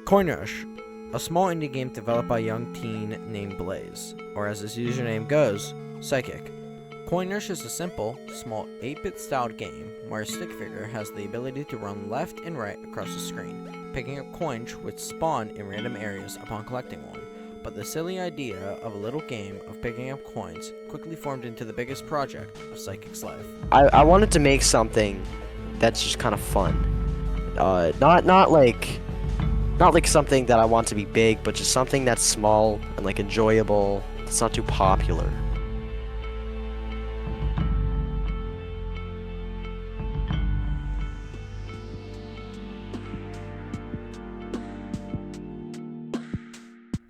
Coin Rush, a small indie game developed by a young teen named Blaze, or as his username goes, Psychic. Coin Rush is a simple, small 8-bit styled game where a stick figure has the ability to run left and right across the screen, picking up coins which spawn in random areas upon collecting one. But the silly idea of a little game of picking up coins quickly formed into the biggest project of Psychic's life. I wanted to make something that's just kind of fun. Not like something that I want to be big, but just something that's small and like enjoyable. It's not too popular.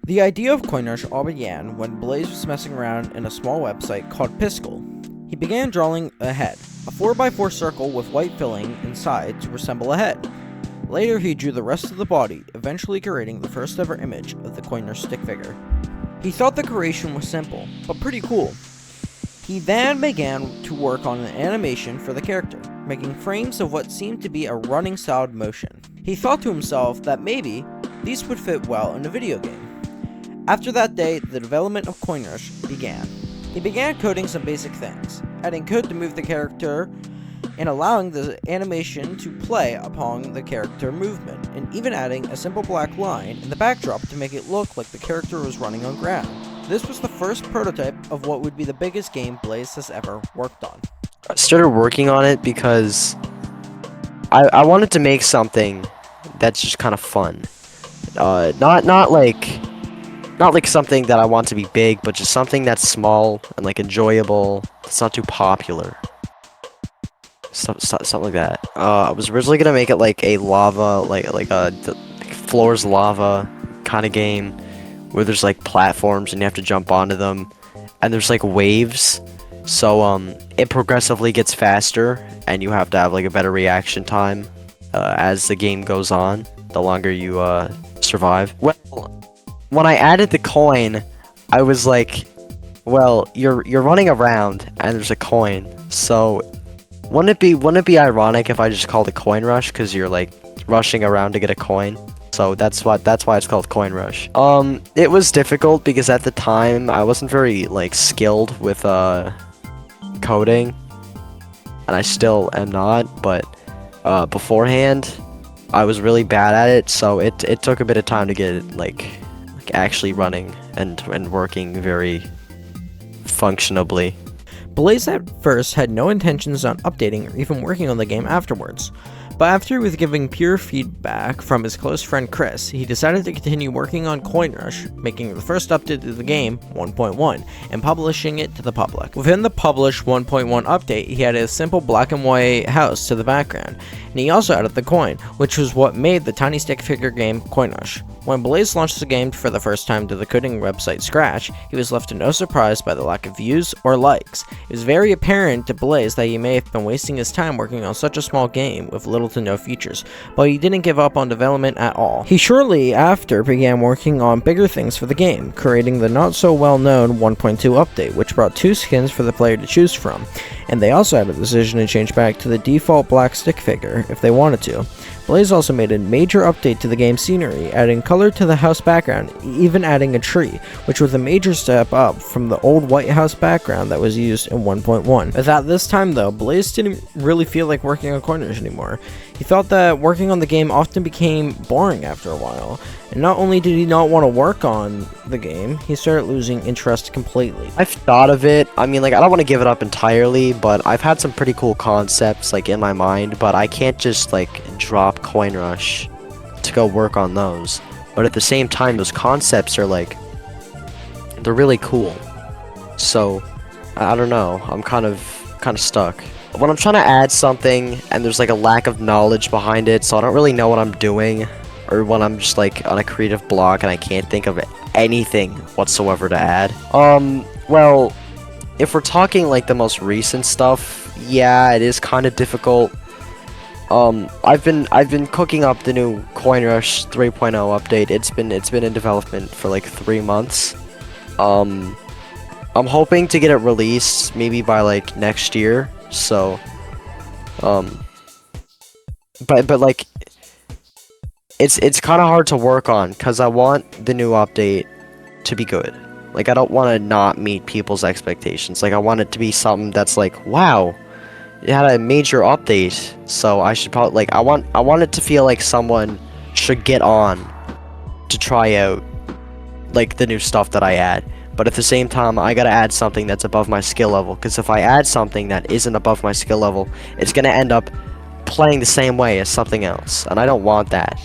The idea of Coin Rush all began when Blaze was messing around in a small website called Piskel. He began drawing a head, a 4x4 circle with white filling inside to resemble a head. Later he drew the rest of the body, eventually creating the first ever image of the Coin Rush stick figure. He thought the creation was simple, but pretty cool. He then began to work on an animation for the character, making frames of what seemed to be a running styled motion. He thought to himself that maybe these would fit well in a video game. After that day, the development of Coin Rush began. He began coding some basic things, adding code to move the character and allowing the animation to play upon the character movement, and even adding a simple black line in the backdrop to make it look like the character was running on ground. This was the first prototype of what would be the biggest game Blaze has ever worked on. I started working on it because I wanted to make something that's just kind of fun. Not like something that I want to be big, but just something that's small and like enjoyable. It's not too popular. Something like that. I was originally gonna make it like a lava, like the floor's lava kind of game, where there's like platforms and you have to jump onto them, and there's like waves. So it progressively gets faster, and you have to have like a better reaction time as the game goes on. The longer you survive. Well, when I added the coin, I was like, well, you're running around and there's a coin, so wouldn't it be ironic if I just called it Coin Rush, because you're like rushing around to get a coin? So that's why it's called Coin Rush. It was difficult because at the time I wasn't very like skilled with coding, and I still am not, but beforehand I was really bad at it, so it took a bit of time to get it like actually running and working very functionably. Blaze at first had no intentions on updating or even working on the game afterwards, but after he was giving pure feedback from his close friend Chris, he decided to continue working on Coin Rush, making the first update to the game, 1.1, and publishing it to the public. Within the published 1.1 update, he added a simple black and white house to the background, and he also added the coin, which was what made the tiny stick figure game Coin Rush. When Blaze launched the game for the first time to the coding website Scratch, he was left to no surprise by the lack of views or likes. It was very apparent to Blaze that he may have been wasting his time working on such a small game with little to no features, but he didn't give up on development at all. He shortly after began working on bigger things for the game, creating the not so well known 1.2 update, which brought 2 skins for the player to choose from, and they also had a decision to change back to the default black stick figure if they wanted to. Blaze also made a major update to the game's scenery, adding color to the house background, even adding a tree, which was a major step up from the old white house background that was used in 1.1. But at this time though, Blaze didn't really feel like working on Coin Rush anymore. He thought that working on the game often became boring after a while, and not only did he not want to work on the game, he started losing interest completely. I've thought of it. I mean, like, I don't want to give it up entirely, but I've had some pretty cool concepts like in my mind, but I can't just like drop Coin Rush to go work on those. But at the same time, those concepts are like, they're really cool. So I don't know, I'm kind of stuck. When I'm trying to add something and there's like a lack of knowledge behind it, so I don't really know what I'm doing, or when I'm just like on a creative block and I can't think of anything whatsoever to add. Well, if we're talking like the most recent stuff, yeah, it is kind of difficult. I've been cooking up the new Coin Rush 3.0 update. It's been in development for like 3 months. I'm hoping to get it released maybe by like next year. So, but like it's kind of hard to work on because I want the new update to be good. Like I don't want to not meet people's expectations. Like I want it to be something that's like, wow, it had a major update. So I should probably like I want it to feel like someone should get on to try out like the new stuff that I add. But at the same time, I gotta add something that's above my skill level. Because if I add something that isn't above my skill level, it's gonna end up playing the same way as something else, and I don't want that.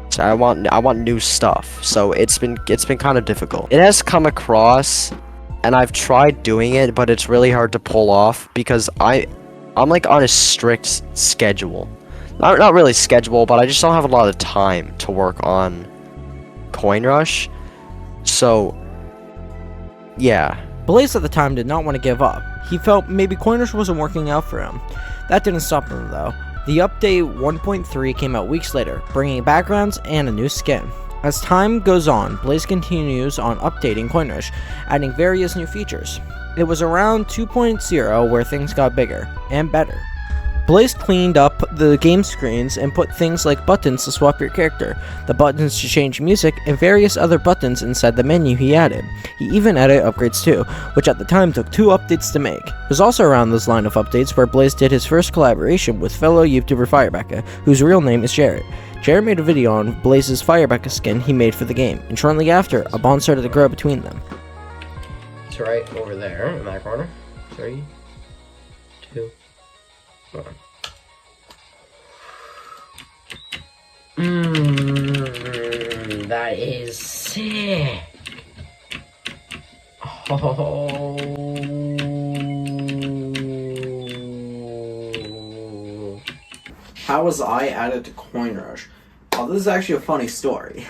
So I want new stuff. So it's been kind of difficult. It has come across, and I've tried doing it, but it's really hard to pull off because I'm like on a strict schedule. Not really schedule, but I just don't have a lot of time to work on Coin Rush. So yeah. Blaze at the time did not want to give up. He felt maybe Coinrush wasn't working out for him. That didn't stop him though. The update 1.3 came out weeks later, bringing backgrounds and a new skin. As time goes on, Blaze continues on updating Coinrush, adding various new features. It was around 2.0 where things got bigger and better. Blaze cleaned up the game screens and put things like buttons to swap your character, the buttons to change music, and various other buttons inside the menu he added. He even added upgrades too, which at the time took 2 updates to make. It was also around this line of updates where Blaze did his first collaboration with fellow YouTuber Firebecca, whose real name is Jarrett. Jarrett made a video on Blaze's Firebecca skin he made for the game, and shortly after, a bond started to grow between them. It's right over there in that corner. 3, 2, 1. That is sick. Oh. How was I added to Coinrush? Oh, this is actually a funny story.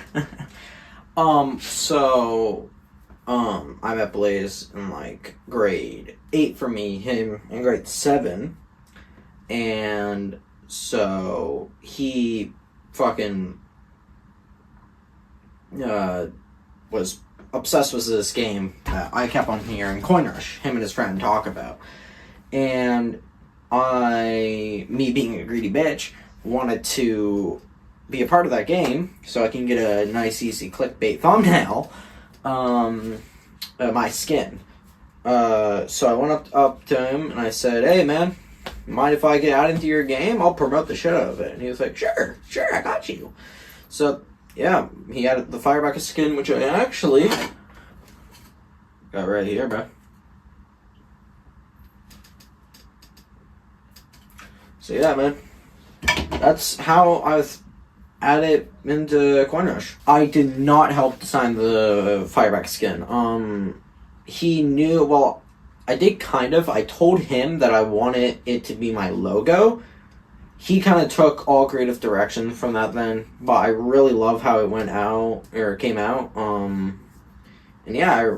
I met Blaze in like grade 8 for me, him in grade 7, and so he fucking was obsessed with this game that I kept on hearing Coinrush, him and his friend talk about, and me being a greedy bitch, wanted to be a part of that game so I can get a nice easy clickbait thumbnail, my skin. So I went up to him and I said, "Hey man, mind if I get out into your game? I'll promote the shit out of it." And he was like, sure, I got you. So yeah, he added the Firebecca skin, which I actually got right here, bro. So yeah, man, that's how I was added into Coinrush. I did not help design the Firebecca skin. He knew, well, I did kind of. I told him that I wanted it to be my logo. He kind of took all creative direction from that then, but I really love how it came out. And yeah, I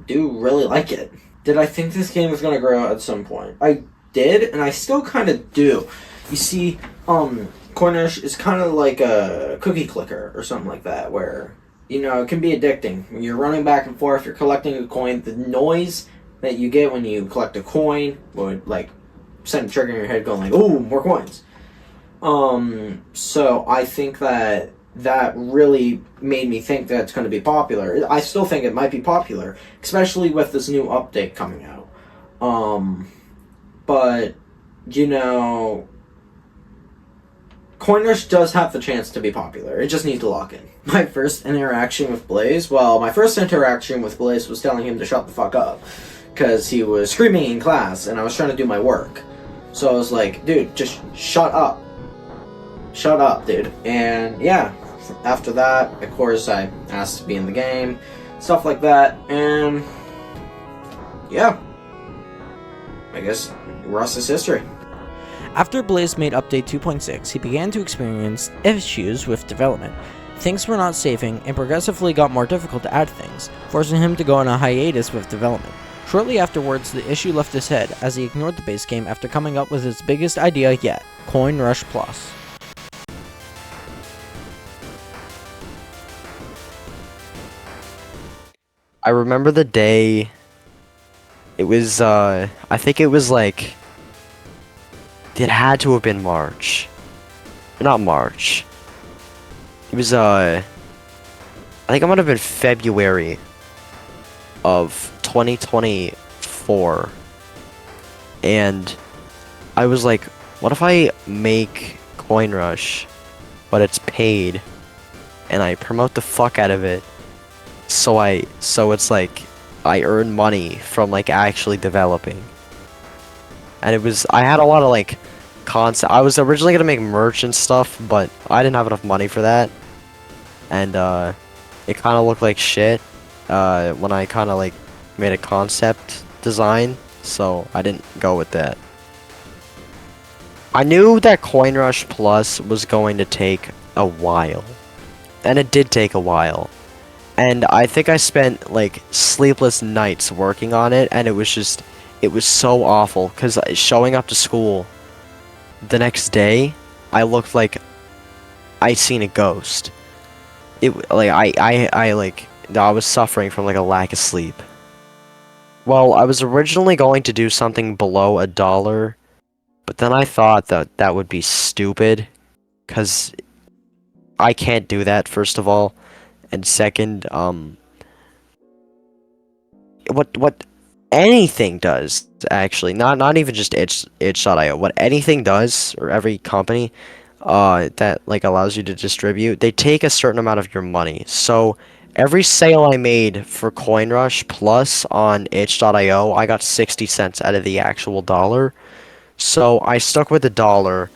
do really like it. Did I think this game was going to grow at some point? I did, and I still kind of do. You see, Coinrush is kind of like a cookie clicker or something like that, where, you know, it can be addicting. When you're running back and forth, you're collecting a coin, the noise that you get when you collect a coin would, like, send a trigger in your head going like, ooh, more coins. So I think that really made me think that it's going to be popular. I still think it might be popular, especially with this new update coming out. But, you know, Coinrush does have the chance to be popular. It just needs to lock in. My first interaction with Blaze was telling him to shut the fuck up, because he was screaming in class and I was trying to do my work. So I was like, dude, just shut up. Shut up, dude. And yeah, after that, of course, I asked to be in the game, stuff like that, and yeah, I guess the rest is history. After Blaze made update 2.6, he began to experience issues with development. Things were not saving and progressively got more difficult to add things, forcing him to go on a hiatus with development. Shortly afterwards, the issue left his head as he ignored the base game after coming up with his biggest idea yet, Coinrush Plus. I remember the day. It was, I think it was like, it had to have been March. not March. It was I think it might have been February of 2024, and I was like, what if I make Coin Rush, but it's paid, and I promote the fuck out of it, so it's like I earn money from like actually developing. And I had a lot of like concept. I was originally gonna make merch and stuff, but I didn't have enough money for that, and it kind of looked like shit when I kind of like made a concept design, so I didn't go with that. I knew that Coin Rush Plus was going to take a while, and it did take a while, and I think I spent like sleepless nights working on it, and it was so awful, because showing up to school the next day, I looked like I'd seen a ghost. I was suffering from like a lack of sleep. Well, I was originally going to do something below $1, but then I thought that would be stupid, because I can't do that, first of all, and second, what anything does, actually, not even just itch.io, what anything does, or every company that like allows you to distribute, they take a certain amount of your money. So every sale I made for CoinRush Plus on itch.io, I got 60 cents out of the actual dollar. So I stuck with the dollar,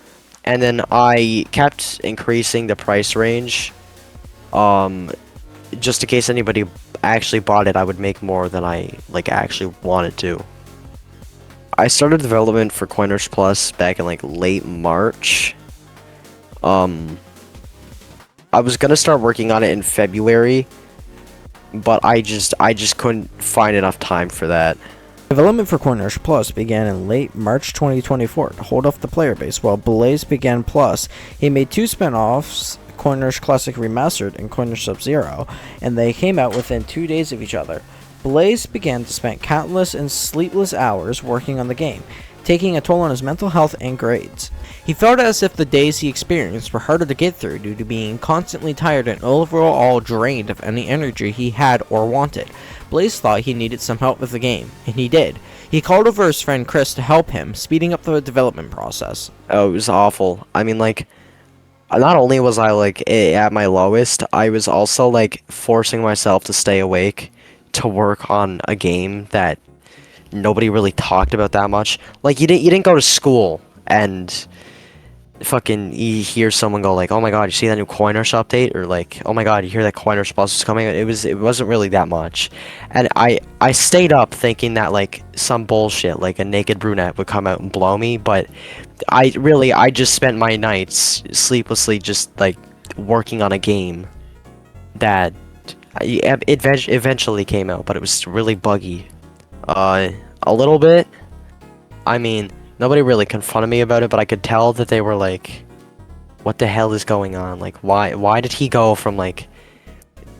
and then I kept increasing the price range, just in case anybody actually bought it, I would make more than I like actually wanted to. I started development for CoinRush Plus back in like late March. I was gonna start working on it in February, but I just couldn't find enough time for that. Development for CoinRush Plus began in late March 2024 to hold off the player base. While Blaze began Plus, he made two spin-offs, CoinRush Classic Remastered and CoinRush Sub-Zero, and they came out within 2 days of each other. Blaze began to spend countless and sleepless hours working on the game, taking a toll on his mental health and grades. He felt as if the days he experienced were harder to get through due to being constantly tired and overall drained of any energy he had or wanted. Blaze thought he needed some help with the game, and he did. He called over his friend Chris to help him, speeding up the development process. Oh, it was awful. I mean, like, not only was I like at my lowest, I was also like forcing myself to stay awake to work on a game that nobody really talked about that much. Like, you didn't go to school and fucking you hear someone go like, "Oh my god, you see that new CoinRush update?" Or like, "Oh my god, you hear that CoinRush Plus is coming?" It wasn't really that much, and I stayed up thinking that like some bullshit like a naked brunette would come out and blow me, but I just spent my nights sleeplessly just like working on a game that eventually came out, but it was really buggy. A little bit. I mean, nobody really confronted me about it, but I could tell that they were like, what the hell is going on? Like, why did he go from like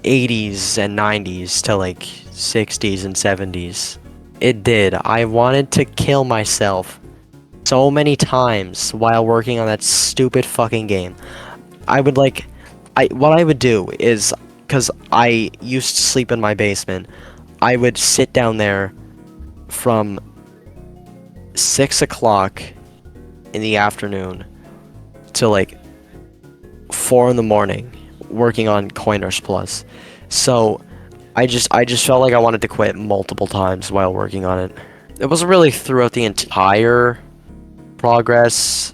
80s and 90s to like 60s and 70s? It did. I wanted to kill myself so many times while working on that stupid fucking game. What I would do is, because I used to sleep in my basement, I would sit down there from 6 o'clock in the afternoon to like 4 in the morning working on CoinRush Plus. So I just felt like I wanted to quit multiple times while working on it. It wasn't really throughout the entire progress.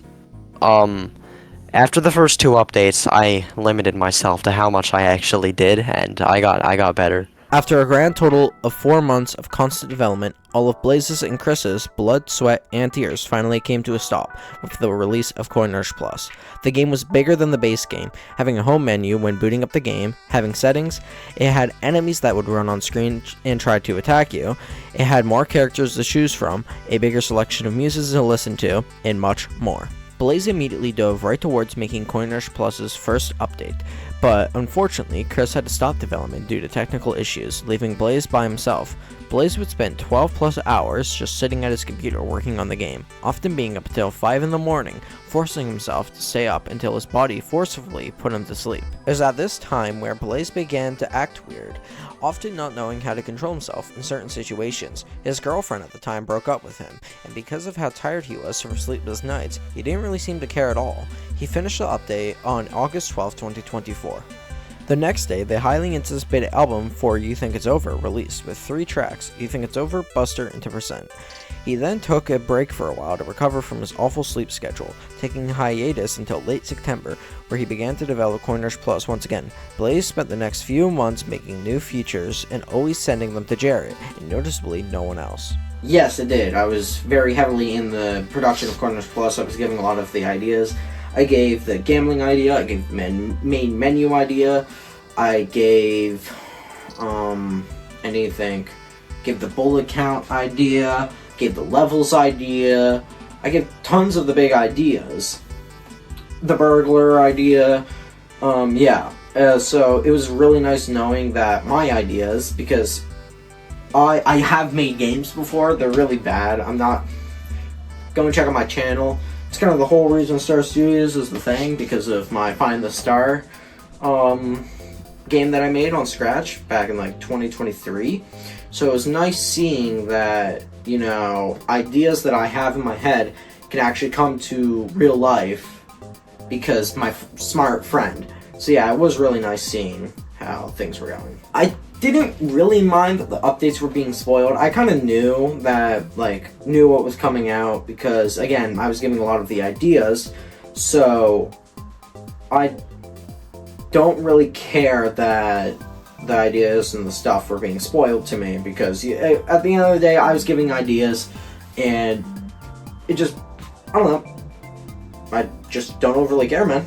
After the first 2 updates, I limited myself to how much I actually did, and I got better. After a grand total of 4 months of constant development, all of Blaze's and Chris's blood, sweat, and tears finally came to a stop with the release of CoinRush Plus. The game was bigger than the base game, having a home menu when booting up the game, having settings, it had enemies that would run on screen and try to attack you, it had more characters to choose from, a bigger selection of music to listen to, and much more. Blaze immediately dove right towards making CoinRush Plus's first update, but unfortunately, Chris had to stop development due to technical issues, leaving Blaze by himself. Blaze would spend 12 plus hours just sitting at his computer working on the game, often being up until 5 in the morning, forcing himself to stay up until his body forcibly put him to sleep. It was at this time where Blaze began to act weird, often not knowing how to control himself in certain situations. His girlfriend at the time broke up with him, and because of how tired he was from sleepless nights, he didn't really seem to care at all. He finished the update on August 12, 2024. The next day, the highly anticipated album for You Think It's Over released with 3 tracks: You Think It's Over, Buster, and 2%. He then took a break for a while to recover from his awful sleep schedule, taking a hiatus until late September, where he began to develop Coinrush Plus once again. Blaze spent the next few months making new features and always sending them to Jarrett, and noticeably no one else. Yes, it did. I was very heavily in the production of Coinrush Plus. I was giving a lot of the ideas. I gave the gambling idea, I gave the main menu idea, I gave, gave the bullet count idea, gave the levels idea, I gave tons of the big ideas. The burglar idea, so it was really nice knowing that my ideas, because I have made games before, they're really bad. Go and check out my channel. It's kind of the whole reason Star Studios is the thing, because of my Find the Star game that I made on Scratch back in like 2023. So it was nice seeing that, ideas that I have in my head can actually come to real life because my smart friend. So yeah, it was really nice seeing how things were going. I didn't really mind that the updates were being spoiled. I kind of knew what was coming out because, again, I was giving a lot of the ideas, so I don't really care that the ideas and the stuff were being spoiled to me, because at the end of the day, I was giving ideas, and it just, I don't know, I just don't overly care, man.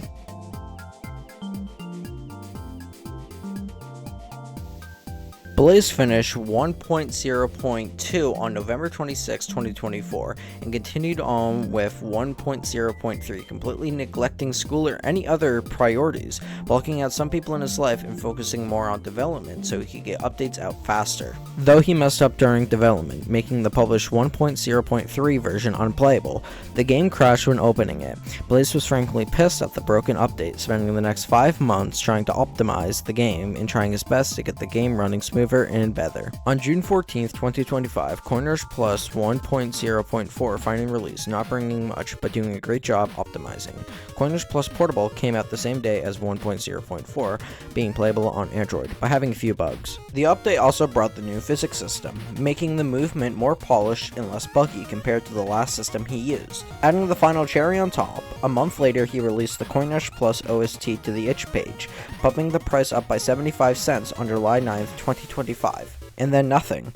Blaze finished 1.0.2 on November 26, 2024, and continued on with 1.0.3, completely neglecting school or any other priorities, blocking out some people in his life and focusing more on development so he could get updates out faster. Though he messed up during development, making the published 1.0.3 version unplayable, the game crashed when opening it. Blaze was frankly pissed at the broken update, spending the next 5 months trying to optimize the game and trying his best to get the game running smoother and better. On June 14th, 2025, Coinrush Plus 1.0.4 finally released, not bringing much, but doing a great job optimizing. Coinrush Plus Portable came out the same day as 1.0.4, being playable on Android, by having a few bugs. The update also brought the new physics system, making the movement more polished and less buggy compared to the last system he used. Adding the final cherry on top, a month later he released the Coinrush Plus OST to the itch page, bumping the price up by 75 cents on July 9th, 2025, and then nothing.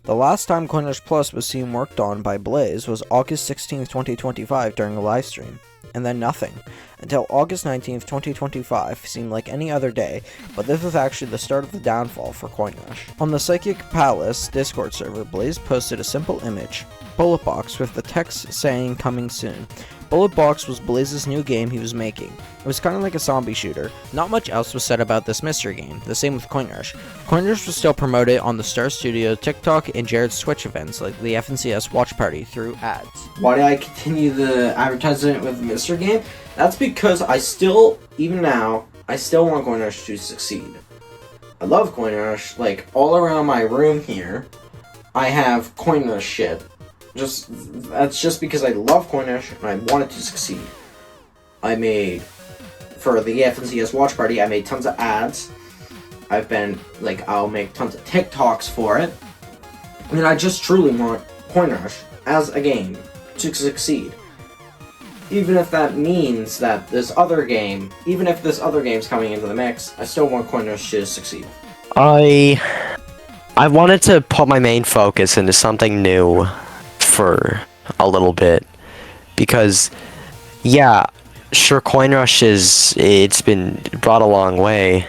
The last time Coinrush Plus was seen worked on by Blaze was August 16, 2025 during a livestream, and then nothing. Until August 19, 2025 seemed like any other day, but this was actually the start of the downfall for Coinrush. On the Psychic Palace Discord server, Blaze posted a simple image, bullet box, with the text saying coming soon. Bullet Box was Blaze's new game he was making. It was kind of like a zombie shooter. Not much else was said about this mystery game, the same with Coinrush. Coinrush was still promoted on the Star Studio TikTok and Jared's Twitch events like the FNCS Watch Party through ads. Why did I continue the advertisement with the mystery game? That's because even now, I still want Coinrush to succeed. I love Coinrush. Like, all around my room here, I have Coinrush shit. That's just because I love Coinrush and I want it to succeed. I made, for the FNCS Watch Party, I made tons of ads. I'll make tons of TikToks for it. And I just truly want Coinrush as a game to succeed. Even if that means that even if this other game's coming into the mix, I still want Coinrush to succeed. I wanted to put my main focus into something new for a little bit, because yeah, sure, Coinrush it's been brought a long way,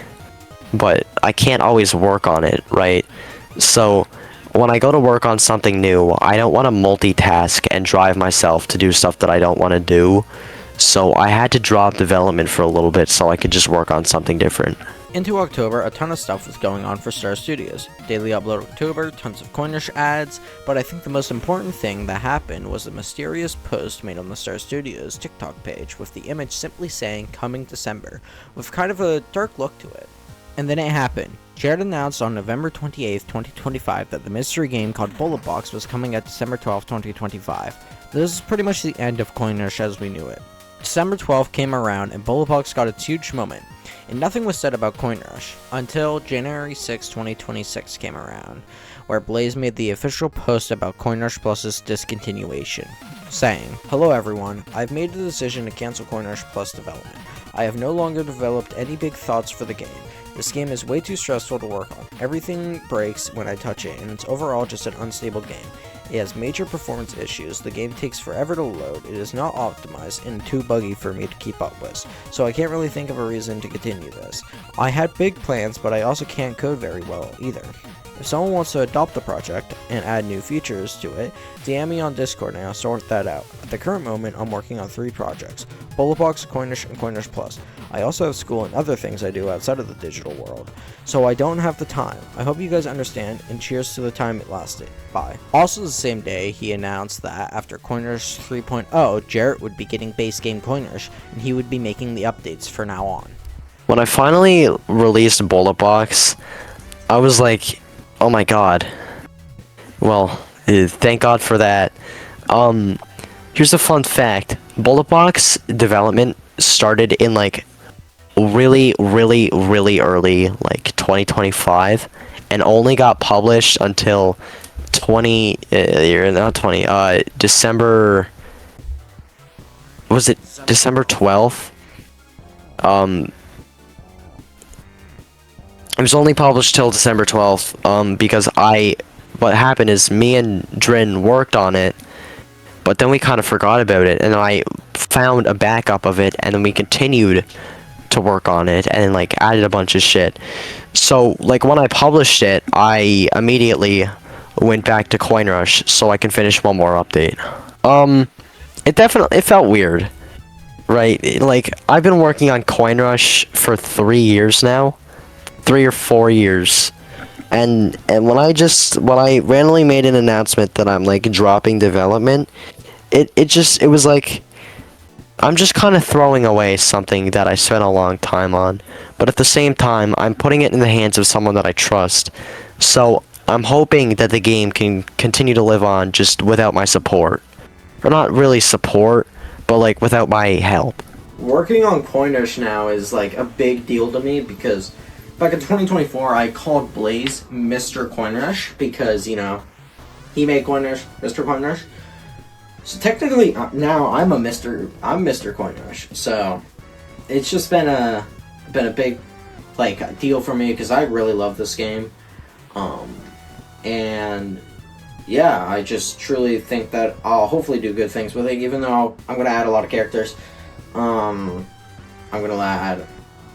but I can't always work on it, right? So when I go to work on something new, I don't want to multitask and drive myself to do stuff that I don't want to do. So I had to drop development for a little bit so I could just work on something different. Into October, a ton of stuff was going on for Star Studios. Daily Upload October, tons of Coinrush ads, but I think the most important thing that happened was a mysterious post made on the Star Studios TikTok page with the image simply saying "Coming December," with kind of a dark look to it. And then it happened. Jared announced on November 28th, 2025 that the mystery game called Bullet Box was coming at December 12th, 2025. This is pretty much the end of Coinrush as we knew it. December 12th came around and Bullet Box got its huge moment, and nothing was said about Coinrush until January 6, 2026 came around, where Blaze made the official post about Coinrush Plus's discontinuation, saying, "Hello everyone, I've made the decision to cancel Coinrush Plus development. I have no longer developed any big thoughts for the game. This game is way too stressful to work on. Everything breaks when I touch it, and it's overall just an unstable game. It has major performance issues, the game takes forever to load, it is not optimized, and too buggy for me to keep up with, so I can't really think of a reason to continue this. I had big plans, but I also can't code very well either. If someone wants to adopt the project and add new features to it, DM me on Discord and I'll sort that out. At the current moment, I'm working on 3 projects, Bulletbox, Coinrush, and Coinrush Plus. I also have school and other things I do outside of the digital world, so I don't have the time. I hope you guys understand, and cheers to the time it lasted. Bye." Also the same day, he announced that after Coinrush 3.0, Jarrett would be getting base game Coinrush, and he would be making the updates from now on. When I finally released Bullet Box, I was like, oh my god. Well, thank god for that. Here's a fun fact. Bullet Box development started in like really early, like 2025, and only got published until December, was it December 12th? It was only published till December 12th, because what happened is me and Drin worked on it, but then we kind of forgot about it, and I found a backup of it, and then we continued to work on it, and like added a bunch of shit. So like when I published it, I immediately went back to Coinrush so I can finish one more update. It felt weird, right? Like I've been working on Coinrush for 3 years now. 3 or 4 years, and when I randomly made an announcement that I'm like dropping development, it was like I'm just kind of throwing away something that I spent a long time on, but at the same time I'm putting it in the hands of someone that I trust, so I'm hoping that the game can continue to live on just without my support, or not really support, but like without my help. Working on Coinrush now is like a big deal to me because back in 2024, I called Blaze Mr. Coinrush because, you know, he made Coinrush Mr. Coinrush. So technically, now I'm Mr. Coinrush. So it's just been a big like deal for me because I really love this game, and yeah, I just truly think that I'll hopefully do good things with it. Even though I'm gonna add a lot of characters, I'm gonna add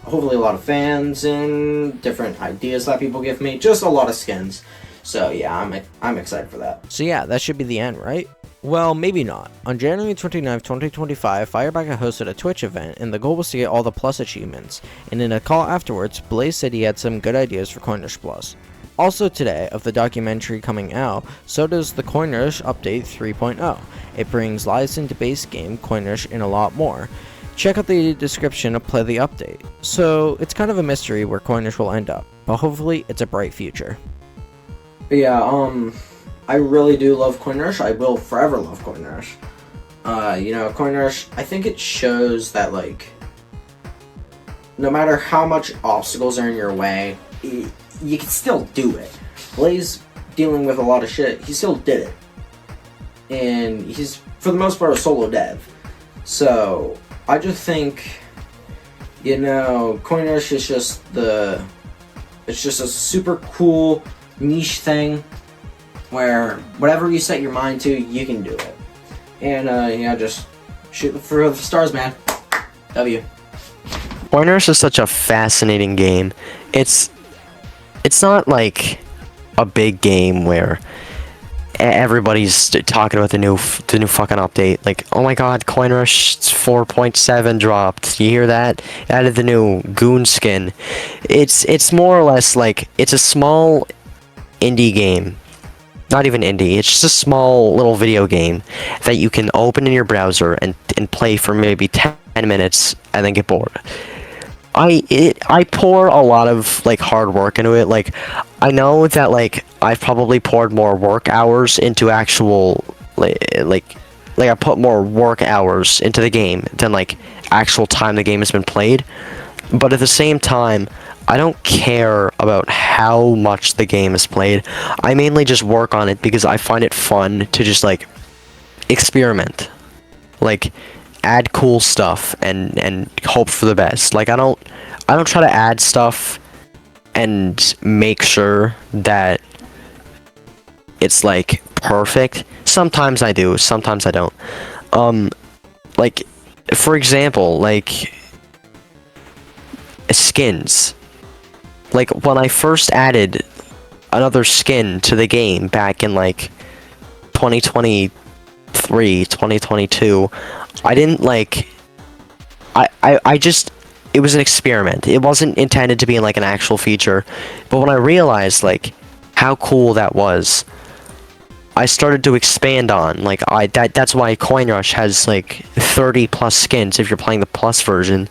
hopefully a lot of fans and different ideas that people give me, just a lot of skins. So yeah, I'm excited for that. So yeah, that should be the end, right? Well, maybe not. On January 29th, 2025, Firebacker hosted a Twitch event, and the goal was to get all the Plus achievements, and in a call afterwards, Blaze said he had some good ideas for Coinrush Plus. Also today, of the documentary coming out, so does the Coinrush Update 3.0. It brings lives into base game, Coinrush, and a lot more. Check out the description to play the update. So, it's kind of a mystery where Coinrush will end up, but hopefully it's a bright future. But yeah, I really do love Coinrush. I will forever love Coinrush. You know, Coinrush, I think it shows that, like, no matter how much obstacles are in your way, you can still do it. Blaze, dealing with a lot of shit, he still did it. And he's, for the most part, a solo dev. So, I just think, you know, Coinrush is just it's just a super cool niche thing where whatever you set your mind to, you can do it. And, yeah, just shoot for the stars, man. W. Coinrush is such a fascinating game. It's not like a big game where everybody's talking about the new fucking update. Like, oh my god, Coin Rush 4.7 dropped. You hear that? Added the new Goon skin. It's more or less like it's a small indie game. Not even indie. It's just a small little video game that you can open in your browser and play for maybe 10 minutes and then get bored. I pour a lot of like hard work into it. Like, I know that like I've probably poured more work hours into actual like I put more work hours into the game than like actual time the game has been played. But at the same time, I don't care about how much the game is played. I mainly just work on it because I find it fun to just like experiment. Like, add cool stuff and hope for the best. Like, I don't try to add stuff and make sure that it's like perfect. Sometimes I do, sometimes I don't. Like, for example, like skins. Like, when I first added another skin to the game back in like 2023, 2022, I didn't like I just, it was an experiment. It wasn't intended to be like an actual feature. But when I realized like how cool that was, I started to expand on like that's why Coin Rush has like 30 plus skins if you're playing the plus version,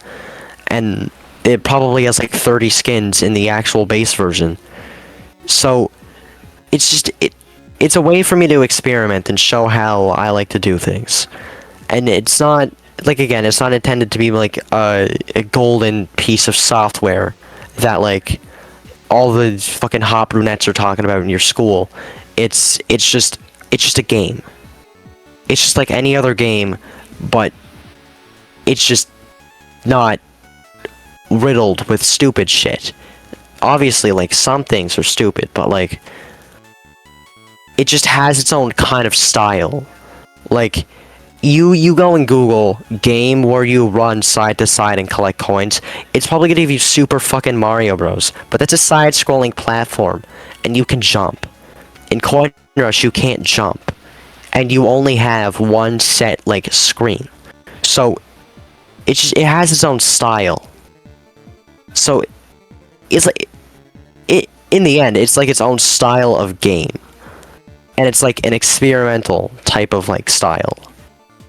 and it probably has like 30 skins in the actual base version. So it's just it's a way for me to experiment and show how I like to do things. And it's not like, again, it's not intended to be like a golden piece of software that like all the fucking hot brunettes are talking about in your school. It's just a game. It's just like any other game, but it's just not riddled with stupid shit. Obviously, like, some things are stupid, but like it just has its own kind of style. Like, you go and Google game where you run side to side and collect coins, it's probably gonna give you Super fucking Mario Bros. But that's a side-scrolling platform, and you can jump. In Coin Rush, you can't jump, and you only have one set like screen. So it has its own style. So it's like in the end, it's like its own style of game, and it's like an experimental type of like style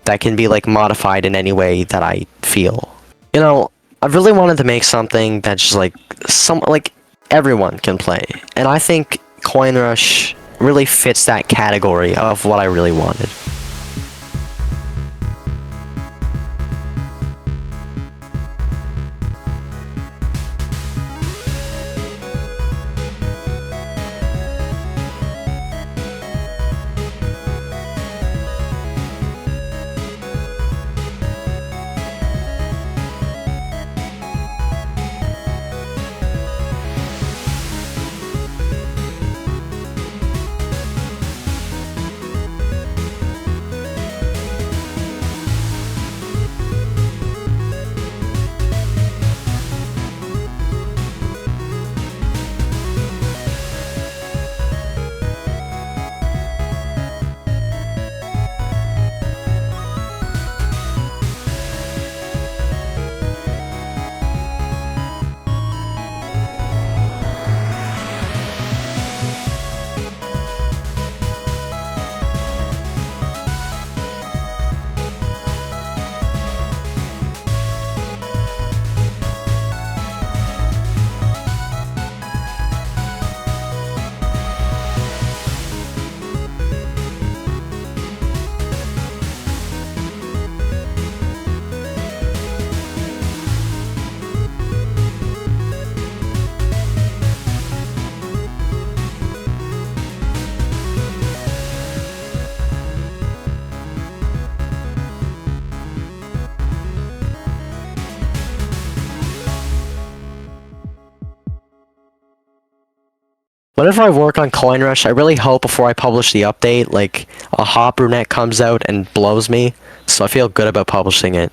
that can be like modified in any way that I feel. You know, I really wanted to make something that's just like everyone can play, and I think Coin Rush really fits that category of what I really wanted. Whenever I work on Coin Rush, I really hope before I publish the update, like, a hot brunette comes out and blows me, so I feel good about publishing it.